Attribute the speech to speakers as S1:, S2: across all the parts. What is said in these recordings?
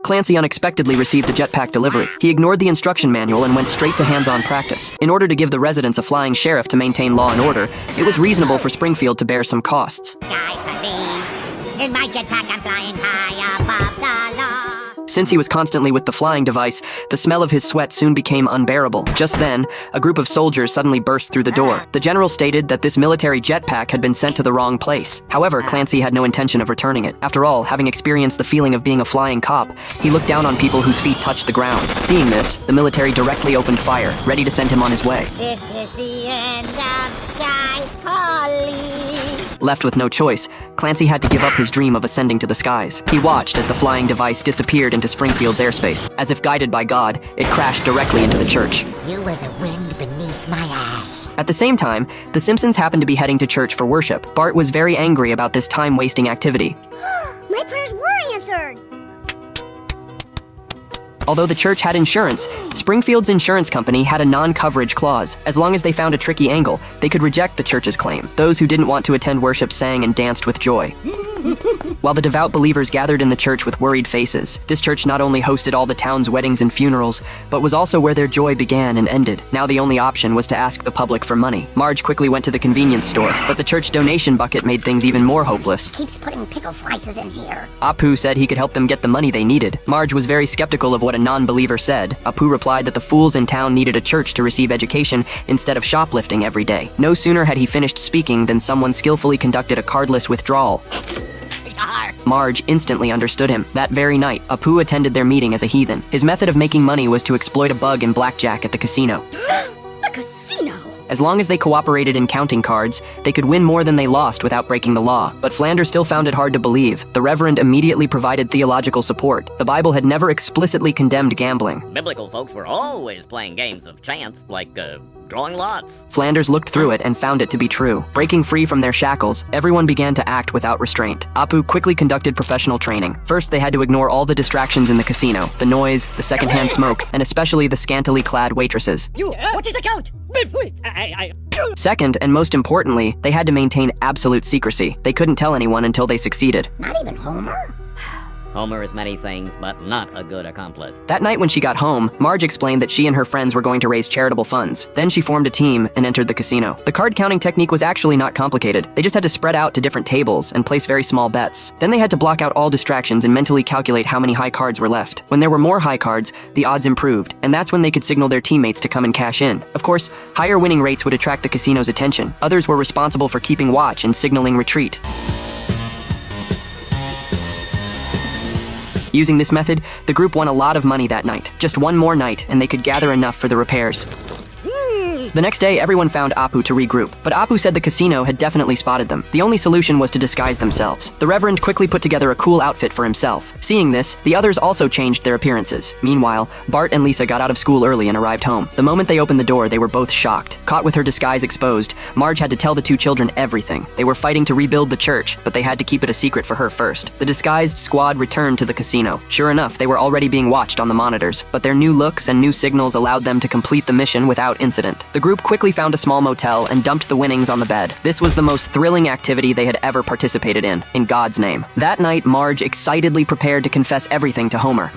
S1: Clancy unexpectedly received a jetpack delivery. He ignored the instruction manual and went straight to hands-on practice. In order to give the residents a flying sheriff to maintain law and order, it was reasonable for Springfield to bear some costs.
S2: Sky police. In my jetpack, I'm flying high above the law.
S1: Since he was constantly with the flying device, the smell of his sweat soon became unbearable. Just then, a group of soldiers suddenly burst through the door. The general stated that this military jetpack had been sent to the wrong place. However, Clancy had no intention of returning it. After all, having experienced the feeling of being a flying cop, he looked down on people whose feet touched the ground. Seeing this, the military directly opened fire, ready to send him on his way.
S2: This is the end of Sky Police.
S1: Left with no choice, Clancy had to give up his dream of ascending to the skies. He watched as the flying device disappeared into Springfield's airspace. As if guided by God, it crashed directly into the church.
S2: You were the wind beneath my ass.
S1: At the same time, the Simpsons happened to be heading to church for worship. Bart was very angry about this time-wasting activity.
S2: My prayers were answered.
S1: Although the church had insurance, Springfield's insurance company had a non-coverage clause. As long as they found a tricky angle, they could reject the church's claim. Those who didn't want to attend worship sang and danced with joy. While the devout believers gathered in the church with worried faces, this church not only hosted all the town's weddings and funerals, but was also where their joy began and ended. Now the only option was to ask the public for money. Marge quickly went to the convenience store, but the church donation bucket made things even more hopeless.
S2: Keeps putting pickle slices in here.
S1: Apu said he could help them get the money they needed. Marge was very skeptical of what a non-believer said. Apu replied that the fools in town needed a church to receive education instead of shoplifting every day. No sooner had he finished speaking than someone skillfully conducted a cardless withdrawal. Marge instantly understood him. That very night, Apu attended their meeting as a heathen. His method of making money was to exploit a bug in blackjack at the casino.
S2: The casino!
S1: As long as they cooperated in counting cards, they could win more than they lost without breaking the law. But Flanders still found it hard to believe. The Reverend immediately provided theological support. The Bible had never explicitly condemned gambling.
S3: Biblical folks were always playing games of chance, like, drawing lots.
S1: Flanders looked through it and found it to be true. Breaking free from their shackles, everyone began to act without restraint. Apu quickly conducted professional training. First, they had to ignore all the distractions in the casino, the noise, the secondhand smoke, and especially the scantily clad waitresses.
S2: You, what is the count?
S1: Second, and most importantly, they had to maintain absolute secrecy. They couldn't tell anyone until they succeeded.
S2: Not even Homer?
S3: Homer is many things, but not a good accomplice.
S1: That night when she got home, Marge explained that she and her friends were going to raise charitable funds. Then she formed a team and entered the casino. The card counting technique was actually not complicated. They just had to spread out to different tables and place very small bets. Then they had to block out all distractions and mentally calculate how many high cards were left. When there were more high cards, the odds improved, and that's when they could signal their teammates to come and cash in. Of course, higher winning rates would attract the casino's attention. Others were responsible for keeping watch and signaling retreat. Using this method, the group won a lot of money that night. Just one more night, and they could gather enough for the repairs. The next day, everyone found Apu to regroup, but Apu said the casino had definitely spotted them. The only solution was to disguise themselves. The Reverend quickly put together a cool outfit for himself. Seeing this, the others also changed their appearances. Meanwhile, Bart and Lisa got out of school early and arrived home. The moment they opened the door, they were both shocked. Caught with her disguise exposed, Marge had to tell the two children everything. They were fighting to rebuild the church, but they had to keep it a secret for her first. The disguised squad returned to the casino. Sure enough, they were already being watched on the monitors, but their new looks and new signals allowed them to complete the mission without incident. The group quickly found a small motel and dumped the winnings on the bed. This was the most thrilling activity they had ever participated in God's name. That night, Marge excitedly prepared to confess everything to Homer.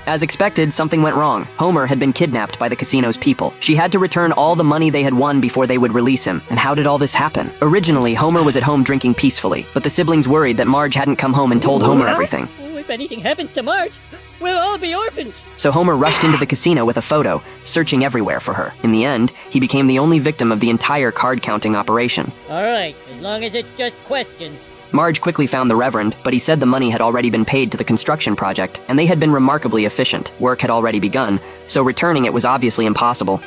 S1: As expected, something went wrong. Homer had been kidnapped by the casino's people. She had to return all the money they had won before they would release him. And how did all this happen? Originally, Homer was at home drinking peacefully, but the siblings worried that Marge hadn't come home and told Homer everything.
S4: If anything happens to Marge, we'll all be orphans.
S1: So Homer rushed into the casino with a photo, searching everywhere for her. In the end, he became the only victim of the entire card-counting operation.
S4: All right, as long as it's just questions.
S1: Marge quickly found the Reverend, but he said the money had already been paid to the construction project, and they had been remarkably efficient. Work had already begun, so returning it was obviously impossible.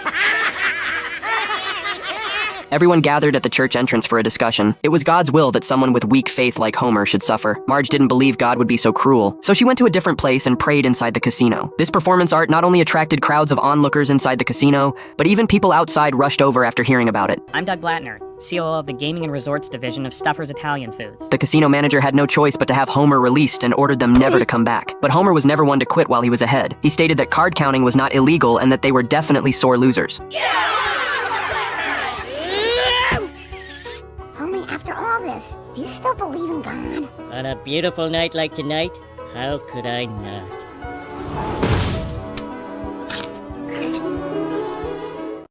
S1: Everyone gathered at the church entrance for a discussion. It was God's will that someone with weak faith like Homer should suffer. Marge didn't believe God would be so cruel, so she went to a different place and prayed inside the casino. This performance art not only attracted crowds of onlookers inside the casino, but even people outside rushed over after hearing about it.
S5: I'm Doug Blattner, COO of the Gaming and Resorts Division of Stuffers Italian Foods.
S1: The casino manager had no choice but to have Homer released and ordered them never to come back. But Homer was never one to quit while he was ahead. He stated that card counting was not illegal and that they were definitely sore losers.
S2: Homie, after all this, do you still believe in God?
S4: On a beautiful night like tonight, How could I not?